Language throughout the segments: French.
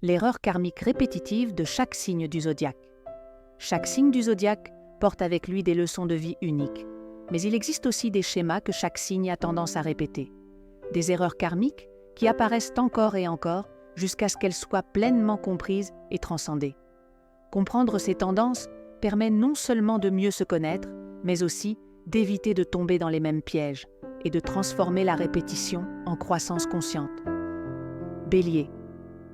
l'erreur karmique répétitive de chaque signe du zodiaque. Chaque signe du zodiaque porte avec lui des leçons de vie uniques, mais il existe aussi des schémas que chaque signe a tendance à répéter. Des erreurs karmiques qui apparaissent encore et encore jusqu'à ce qu'elles soient pleinement comprises et transcendées. Comprendre ces tendances permet non seulement de mieux se connaître, mais aussi d'éviter de tomber dans les mêmes pièges et de transformer la répétition en croissance consciente. Bélier.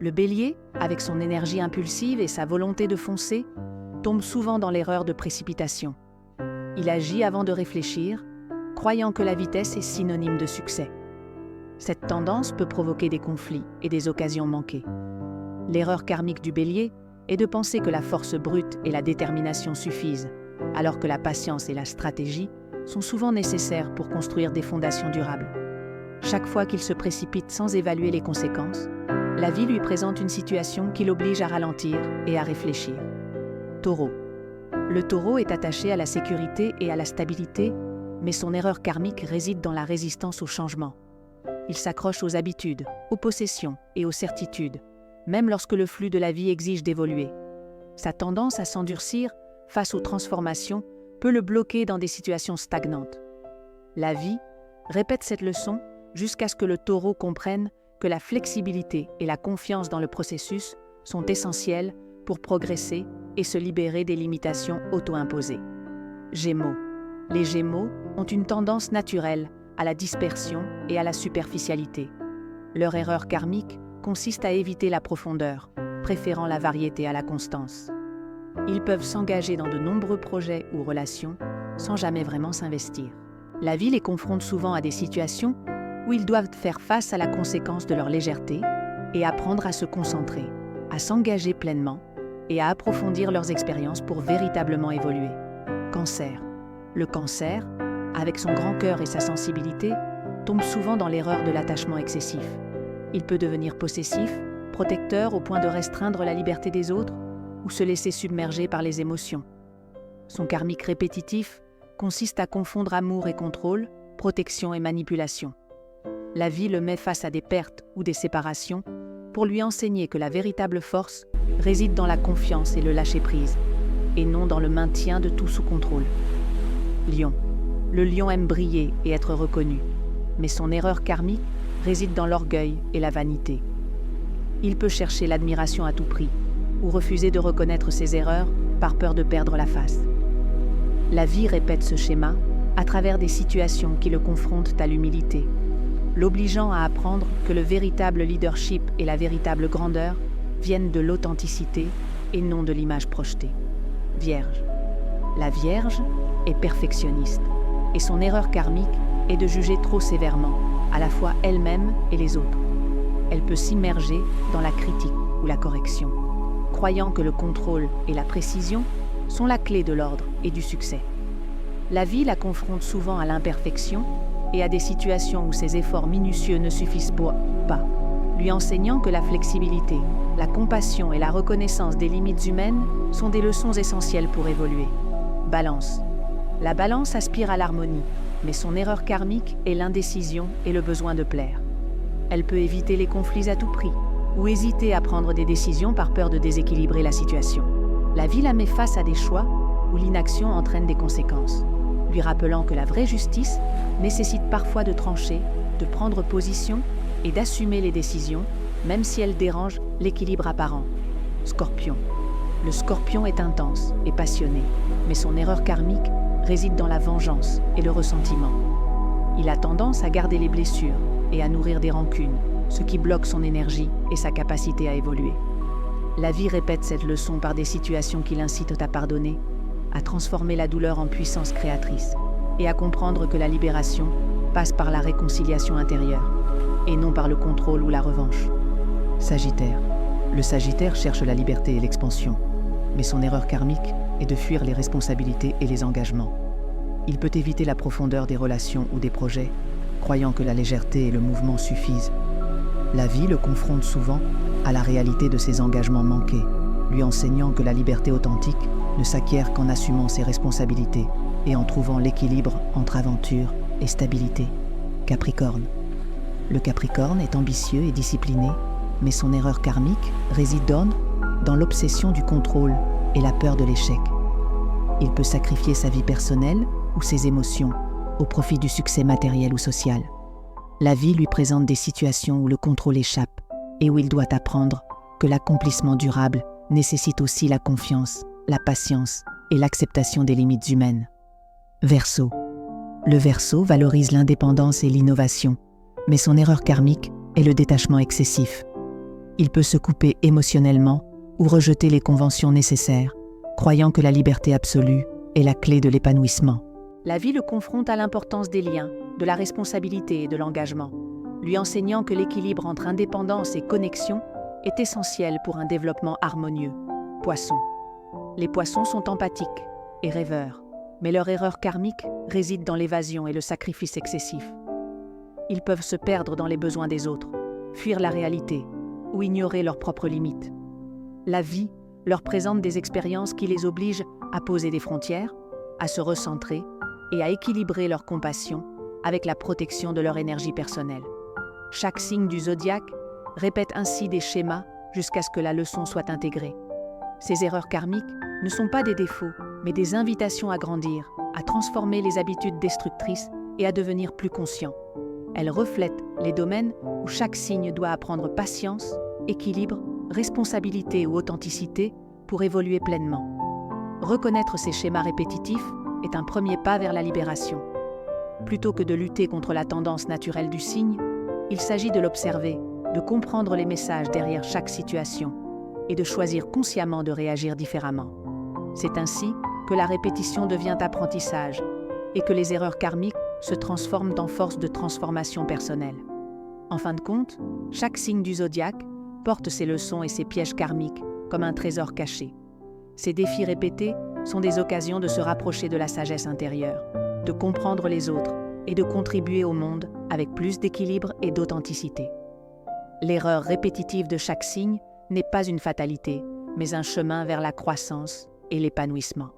Le Bélier, avec son énergie impulsive et sa volonté de foncer, tombe souvent dans l'erreur de précipitation. Il agit avant de réfléchir, croyant que la vitesse est synonyme de succès. Cette tendance peut provoquer des conflits et des occasions manquées. L'erreur karmique du Bélier est de penser que la force brute et la détermination suffisent, alors que la patience et la stratégie sont souvent nécessaires pour construire des fondations durables. Chaque fois qu'il se précipite sans évaluer les conséquences, la vie lui présente une situation qui l'oblige à ralentir et à réfléchir. Taureau. Le Taureau est attaché à la sécurité et à la stabilité, mais son erreur karmique réside dans la résistance au changement. Il s'accroche aux habitudes, aux possessions et aux certitudes, même lorsque le flux de la vie exige d'évoluer. Sa tendance à s'endurcir face aux transformations peut le bloquer dans des situations stagnantes. La vie répète cette leçon jusqu'à ce que le Taureau comprenne que la flexibilité et la confiance dans le processus sont essentielles pour progresser et se libérer des limitations auto-imposées. Gémeaux. Les Gémeaux ont une tendance naturelle à la dispersion et à la superficialité. Leur erreur karmique consiste à éviter la profondeur, préférant la variété à la constance. Ils peuvent s'engager dans de nombreux projets ou relations sans jamais vraiment s'investir. La vie les confronte souvent à des situations où ils doivent faire face à la conséquence de leur légèreté et apprendre à se concentrer, à s'engager pleinement et à approfondir leurs expériences pour véritablement évoluer. Cancer. Le Cancer, avec son grand cœur et sa sensibilité, tombe souvent dans l'erreur de l'attachement excessif. Il peut devenir possessif, protecteur au point de restreindre la liberté des autres ou se laisser submerger par les émotions. Son karmique répétitif consiste à confondre amour et contrôle, protection et manipulation. La vie le met face à des pertes ou des séparations pour lui enseigner que la véritable force réside dans la confiance et le lâcher-prise, et non dans le maintien de tout sous contrôle. Lion. Le Lion aime briller et être reconnu, mais son erreur karmique réside dans l'orgueil et la vanité. Il peut chercher l'admiration à tout prix, ou refuser de reconnaître ses erreurs par peur de perdre la face. La vie répète ce schéma à travers des situations qui le confrontent à l'humilité, l'obligeant à apprendre que le véritable leadership et la véritable grandeur viennent de l'authenticité et non de l'image projetée. Vierge. La Vierge est perfectionniste, et son erreur karmique est de juger trop sévèrement, à la fois elle-même et les autres. Elle peut s'immerger dans la critique ou la correction, croyant que le contrôle et la précision sont la clé de l'ordre et du succès. La vie la confronte souvent à l'imperfection et à des situations où ses efforts minutieux ne suffisent pas, lui enseignant que la flexibilité, la compassion et la reconnaissance des limites humaines sont des leçons essentielles pour évoluer. Balance. La Balance aspire à l'harmonie, mais son erreur karmique est l'indécision et le besoin de plaire. Elle peut éviter les conflits à tout prix, ou hésiter à prendre des décisions par peur de déséquilibrer la situation. La vie la met face à des choix où l'inaction entraîne des conséquences, lui rappelant que la vraie justice nécessite parfois de trancher, de prendre position et d'assumer les décisions, même si elles dérangent l'équilibre apparent. Scorpion. Le Scorpion est intense et passionné, mais son erreur karmique réside dans la vengeance et le ressentiment. Il a tendance à garder les blessures et à nourrir des rancunes, ce qui bloque son énergie et sa capacité à évoluer. La vie répète cette leçon par des situations qui l'incitent à pardonner, à transformer la douleur en puissance créatrice et à comprendre que la libération passe par la réconciliation intérieure et non par le contrôle ou la revanche. Sagittaire. Le Sagittaire cherche la liberté et l'expansion, mais son erreur karmique est de fuir les responsabilités et les engagements. Il peut éviter la profondeur des relations ou des projets, croyant que la légèreté et le mouvement suffisent. La vie le confronte souvent à la réalité de ses engagements manqués, lui enseignant que la liberté authentique ne s'acquiert qu'en assumant ses responsabilités et en trouvant l'équilibre entre aventure et stabilité. Capricorne. Le Capricorne est ambitieux et discipliné, Mais son erreur karmique réside dans l'obsession du contrôle et la peur de l'échec. Il peut sacrifier sa vie personnelle ou ses émotions au profit du succès matériel ou social. La vie lui présente des situations où le contrôle échappe et où il doit apprendre que l'accomplissement durable nécessite aussi la confiance, la patience et l'acceptation des limites humaines. Verseau. Le Verseau valorise l'indépendance et l'innovation, mais son erreur karmique est le détachement excessif. Il peut se couper émotionnellement ou rejeter les conventions nécessaires, croyant que la liberté absolue est la clé de l'épanouissement. La vie le confronte à l'importance des liens, de la responsabilité et de l'engagement, lui enseignant que l'équilibre entre indépendance et connexion est essentiel pour un développement harmonieux. Poisson. Les poissons sont empathiques et rêveurs, mais leur erreur karmique réside dans l'évasion et le sacrifice excessif. Ils peuvent se perdre dans les besoins des autres, fuir la réalité ou ignorer leurs propres limites. La vie leur présente des expériences qui les obligent à poser des frontières, à se recentrer et à équilibrer leur compassion avec la protection de leur énergie personnelle. Chaque signe du zodiaque répète ainsi des schémas jusqu'à ce que la leçon soit intégrée. Ces erreurs karmiques ne sont pas des défauts, mais des invitations à grandir, à transformer les habitudes destructrices et à devenir plus conscient. Elles reflètent les domaines où chaque signe doit apprendre patience, équilibre, responsabilité ou authenticité pour évoluer pleinement. Reconnaître ces schémas répétitifs est un premier pas vers la libération. Plutôt que de lutter contre la tendance naturelle du signe, il s'agit de l'observer, de comprendre les messages derrière chaque situation et de choisir consciemment de réagir différemment. C'est ainsi que la répétition devient apprentissage et que les erreurs karmiques se transforment en force de transformation personnelle. En fin de compte, chaque signe du zodiaque porte ses leçons et ses pièges karmiques comme un trésor caché. Ces défis répétés sont des occasions de se rapprocher de la sagesse intérieure, de comprendre les autres et de contribuer au monde avec plus d'équilibre et d'authenticité. L'erreur répétitive de chaque signe n'est pas une fatalité, mais un chemin vers la croissance et l'épanouissement.